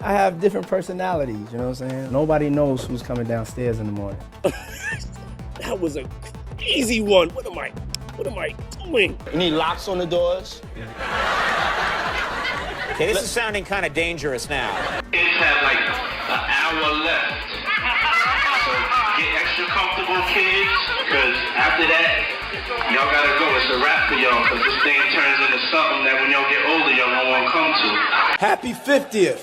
I have different personalities, you know what I'm saying? Nobody knows who's coming downstairs in the morning. That was a crazy one. What am I doing? You need locks on the doors? Okay, this is sounding kind of dangerous now. It's had like an hour left. So get extra comfortable, kids, because after that, y'all gotta go. It's a wrap for y'all, because this thing turns into something that when y'all get older, y'all don't want to come to. Happy 50th.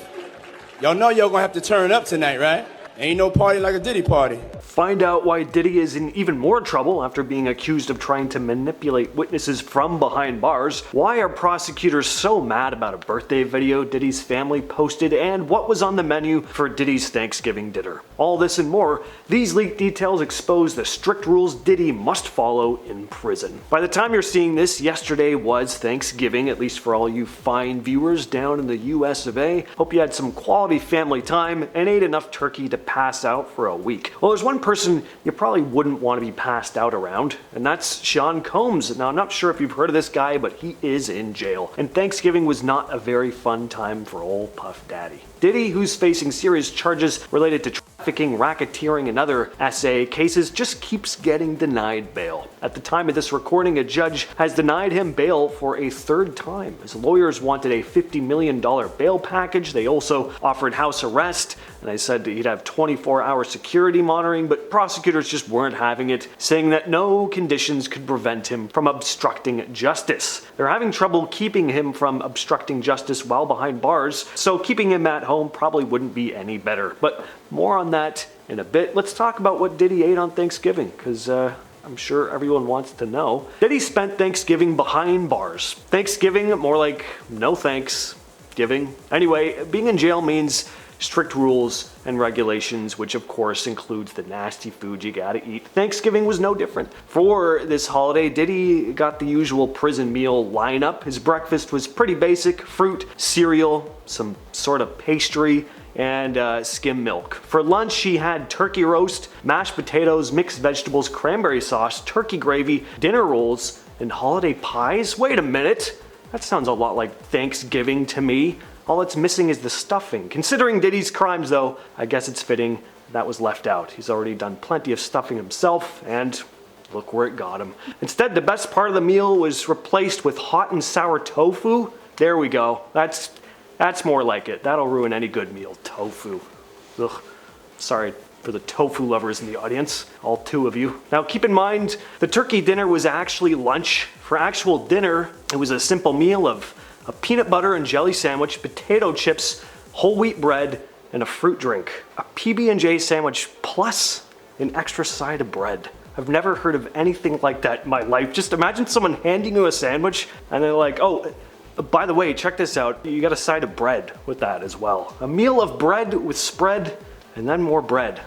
Y'all know y'all gonna have to turn up tonight, right? Ain't no party like a Diddy party. Find out why Diddy is in even more trouble after being accused of trying to manipulate witnesses from behind bars. Why are prosecutors so mad about a birthday video Diddy's family posted, and what was on the menu for Diddy's Thanksgiving dinner? All this and more. These leaked details expose the strict rules Diddy must follow in prison. By the time you're seeing this, yesterday was Thanksgiving, at least for all you fine viewers down in the US of A. Hope you had some quality family time and ate enough turkey to pass out for a week. Well, there's one person you probably wouldn't want to be passed out around, and that's Sean Combs. Now, I'm not sure if you've heard of this guy, but he is in jail. And Thanksgiving was not a very fun time for old Puff Daddy. Diddy, who's facing serious charges related to trafficking, racketeering, and other SA cases, just keeps getting denied bail. At the time of this recording, a judge has denied him bail for a third time. His lawyers wanted a $50 million bail package. They also offered house arrest, and they said he'd have 24-hour security monitoring, but prosecutors just weren't having it, saying that no conditions could prevent him from obstructing justice. They're having trouble keeping him from obstructing justice while behind bars, so keeping him at home probably wouldn't be any better. But more on that in a bit. Let's talk about what Diddy ate on Thanksgiving, because I'm sure everyone wants to know. Diddy spent Thanksgiving behind bars. Thanksgiving, more like no thanks giving. Anyway, being in jail means strict rules and regulations, which of course includes the nasty food you gotta eat. Thanksgiving was no different. For this holiday, Diddy got the usual prison meal lineup. His breakfast was pretty basic: fruit, cereal, some sort of pastry, and skim milk. For lunch, he had turkey roast, mashed potatoes, mixed vegetables, cranberry sauce, turkey gravy, dinner rolls, and holiday pies. Wait a minute, that sounds a lot like Thanksgiving to me. All it's missing is the stuffing. Considering Diddy's crimes though, I guess it's fitting that was left out. He's already done plenty of stuffing himself, and look where it got him. Instead, the best part of the meal was replaced with hot and sour tofu. There we go. That's more like it. That'll ruin any good meal. Tofu. Ugh. Sorry for the tofu lovers in the audience, all two of you. Now keep in mind, the turkey dinner was actually lunch. For actual dinner, it was a simple meal of a peanut butter and jelly sandwich, potato chips, whole wheat bread, and a fruit drink. A PB&J sandwich plus an extra side of bread. I've never heard of anything like that in my life. Just imagine someone handing you a sandwich and they're like, oh, by the way, check this out. You got a side of bread with that as well. A meal of bread with spread and then more bread.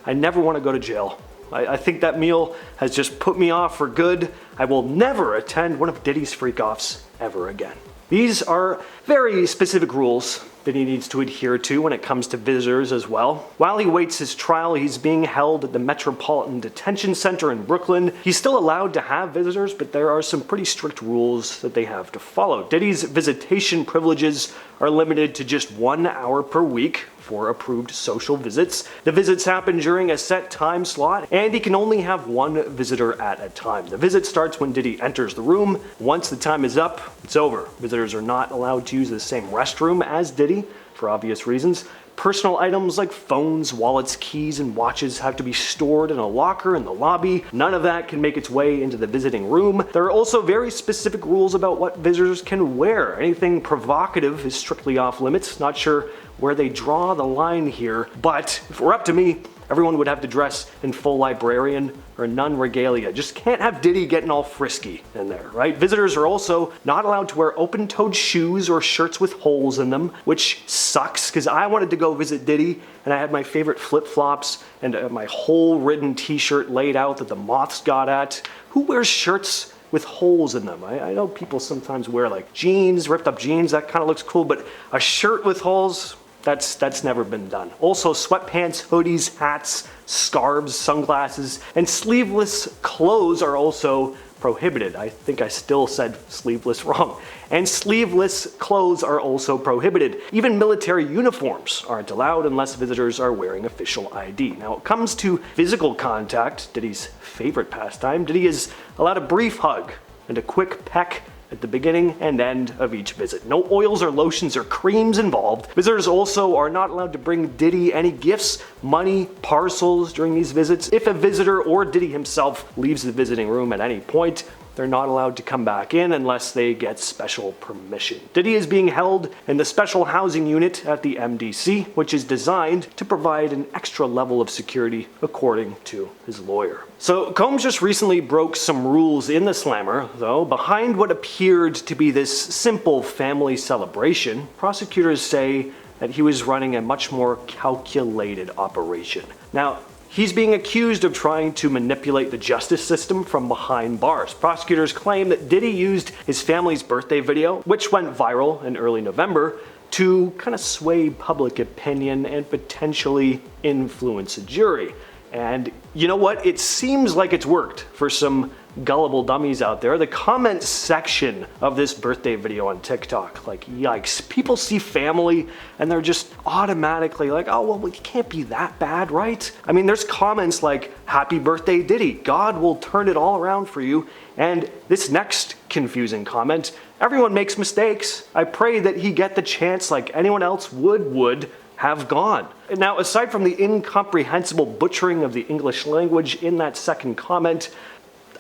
I never want to go to jail. I think that meal has just put me off for good. I will never attend one of Diddy's freak-offs ever again. These are very specific rules that he needs to adhere to when it comes to visitors as well. While he waits his trial, he's being held at the Metropolitan Detention Center in Brooklyn. He's still allowed to have visitors, but there are some pretty strict rules that they have to follow. Diddy's visitation privileges are limited to just 1 hour per week for approved social visits. The visits happen during a set time slot, and he can only have one visitor at a time. The visit starts when Diddy enters the room. Once the time is up, it's over. Visitors are not allowed to use the same restroom as Diddy, for obvious reasons. Personal items like phones, wallets, keys, and watches have to be stored in a locker in the lobby. None of that can make its way into the visiting room. There are also very specific rules about what visitors can wear. Anything provocative is strictly off limits. Not sure where they draw the line here, but if it were up to me, everyone would have to dress in full librarian or nun regalia. Just can't have Diddy getting all frisky in there, right? Visitors are also not allowed to wear open-toed shoes or shirts with holes in them, which sucks because I wanted to go visit Diddy and I had my favorite flip-flops and my hole-ridden t-shirt laid out that the moths got at. Who wears shirts with holes in them? I know people sometimes wear like jeans, ripped up jeans, that kind of looks cool, but a shirt with holes, that's never been done. Also, sweatpants, hoodies, hats, scarves, sunglasses, and sleeveless clothes are also prohibited. I think I still said sleeveless wrong. And sleeveless clothes are also prohibited. Even military uniforms aren't allowed unless visitors are wearing official ID. Now, when it comes to physical contact, Diddy's favorite pastime, Diddy is allowed a brief hug and a quick peck at the beginning and end of each visit. No oils or lotions or creams involved. Visitors also are not allowed to bring Diddy any gifts, money, parcels during these visits. If a visitor or Diddy himself leaves the visiting room at any point, they're not allowed to come back in unless they get special permission. Diddy is being held in the special housing unit at the MDC, which is designed to provide an extra level of security, according to his lawyer. So Combs just recently broke some rules in the slammer, though. Behind what appeared to be this simple family celebration, prosecutors say that he was running a much more calculated operation. Now, he's being accused of trying to manipulate the justice system from behind bars. Prosecutors claim that Diddy used his family's birthday video, which went viral in early November, to kind of sway public opinion and potentially influence a jury. And you know what? It seems like it's worked for some gullible dummies out there. The comment section of this birthday video on TikTok, like, yikes. People see family and they're just automatically like, oh, well, it can't be that bad, right? I mean, there's comments like, happy birthday, Diddy. God will turn it all around for you. And this next confusing comment, everyone makes mistakes. I pray that he get the chance like anyone else would have gone. Now, aside from the incomprehensible butchering of the English language in that second comment,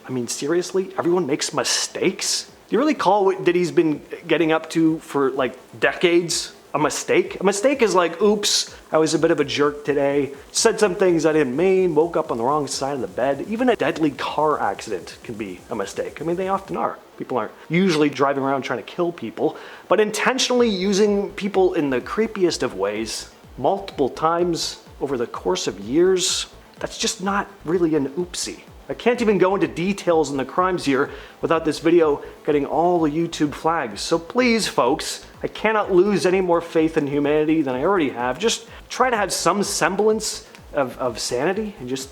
I mean, seriously, everyone makes mistakes? Do you really call what Diddy's been getting up to for like decades a mistake? A mistake is like, oops, I was a bit of a jerk today, said some things I didn't mean, woke up on the wrong side of the bed. Even a deadly car accident can be a mistake. I mean, they often are. People aren't usually driving around trying to kill people, but intentionally using people in the creepiest of ways multiple times over the course of years, that's just not really an oopsie. I can't even go into details on the crimes here without this video getting all the YouTube flags. So please, folks, I cannot lose any more faith in humanity than I already have. Just try to have some semblance of sanity and just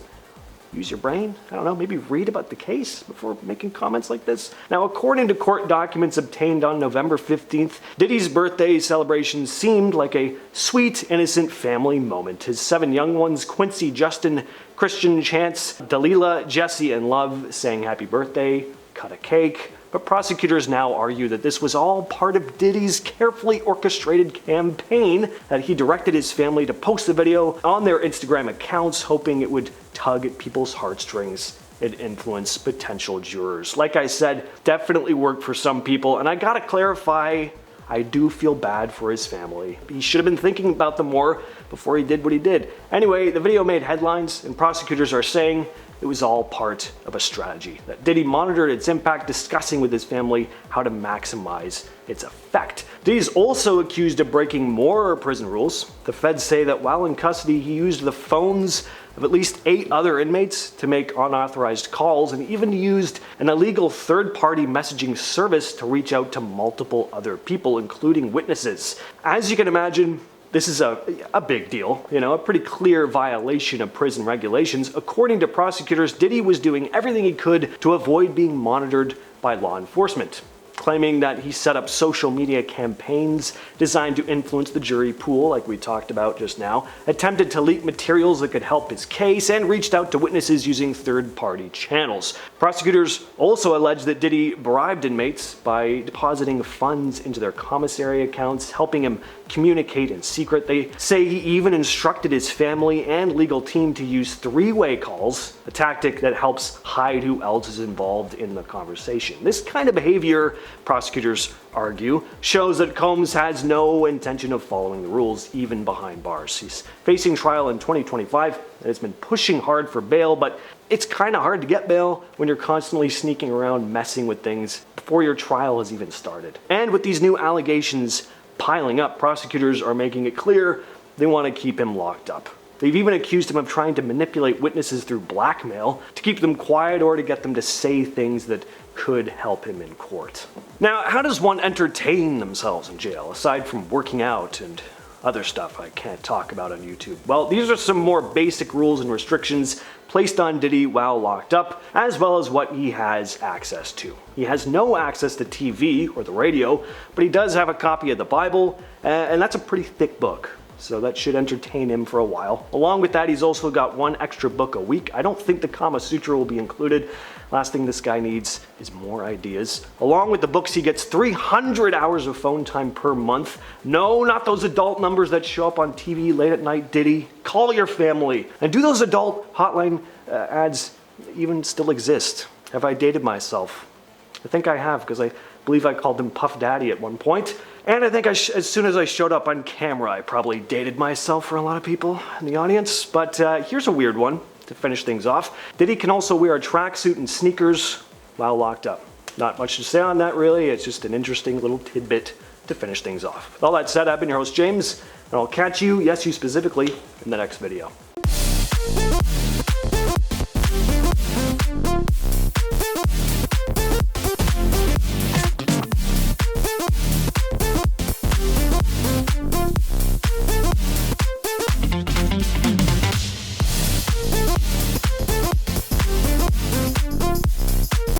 use your brain. I don't know, maybe read about the case before making comments like this. Now, according to court documents obtained on November 15th, Diddy's birthday celebration seemed like a sweet, innocent family moment. His 7 young ones, Quincy, Justin, Christian, Chance, Delilah, Jesse, and Love, sang happy birthday, cut a cake. But prosecutors now argue that this was all part of Diddy's carefully orchestrated campaign, that he directed his family to post the video on their Instagram accounts, hoping it would tug at people's heartstrings and influence potential jurors. Like I said, definitely worked for some people, and I gotta clarify, I do feel bad for his family. He should have been thinking about them more before he did what he did. Anyway, the video made headlines, and prosecutors are saying it was all part of a strategy, that Diddy monitored its impact, discussing with his family how to maximize its effect. Diddy's also accused of breaking more prison rules. The feds say that while in custody, he used the phones of at least 8 other inmates to make unauthorized calls, and even used an illegal third-party messaging service to reach out to multiple other people, including witnesses. As you can imagine, this is a big deal, a pretty clear violation of prison regulations. According to prosecutors, Diddy was doing everything he could to avoid being monitored by law enforcement, claiming that he set up social media campaigns designed to influence the jury pool, like we talked about just now, attempted to leak materials that could help his case, and reached out to witnesses using third-party channels. Prosecutors also allege that Diddy bribed inmates by depositing funds into their commissary accounts, helping him communicate in secret. They say he even instructed his family and legal team to use 3-way calls, a tactic that helps hide who else is involved in the conversation. This kind of behavior, prosecutors argue, shows that Combs has no intention of following the rules, even behind bars. He's facing trial in 2025 and has been pushing hard for bail, but it's kind of hard to get bail when you're constantly sneaking around messing with things before your trial has even started. And with these new allegations piling up, prosecutors are making it clear they want to keep him locked up. They've even accused him of trying to manipulate witnesses through blackmail to keep them quiet or to get them to say things that could help him in court. Now, how does one entertain themselves in jail, aside from working out and other stuff I can't talk about on YouTube. Well, these are some more basic rules and restrictions placed on Diddy while locked up, as well as what he has access to. He has no access to TV or the radio, but he does have a copy of the Bible, and that's a pretty thick book. So that should entertain him for a while. Along with that, he's also got one extra book a week. I don't think the Kama Sutra will be included. Last thing this guy needs is more ideas. Along with the books, he gets 300 hours of phone time per month. No, not those adult numbers that show up on TV late at night, Diddy. Call your family. And do those adult hotline ads even still exist? Have I dated myself? I think I have, because I believe I called him Puff Daddy at one point. And I think as soon as I showed up on camera, I probably dated myself for a lot of people in the audience. But here's a weird one to finish things off. Diddy can also wear a tracksuit and sneakers while locked up. Not much to say on that, really. It's just an interesting little tidbit to finish things off. With all that said, I've been your host, James, and I'll catch you, yes, you specifically, in the next video.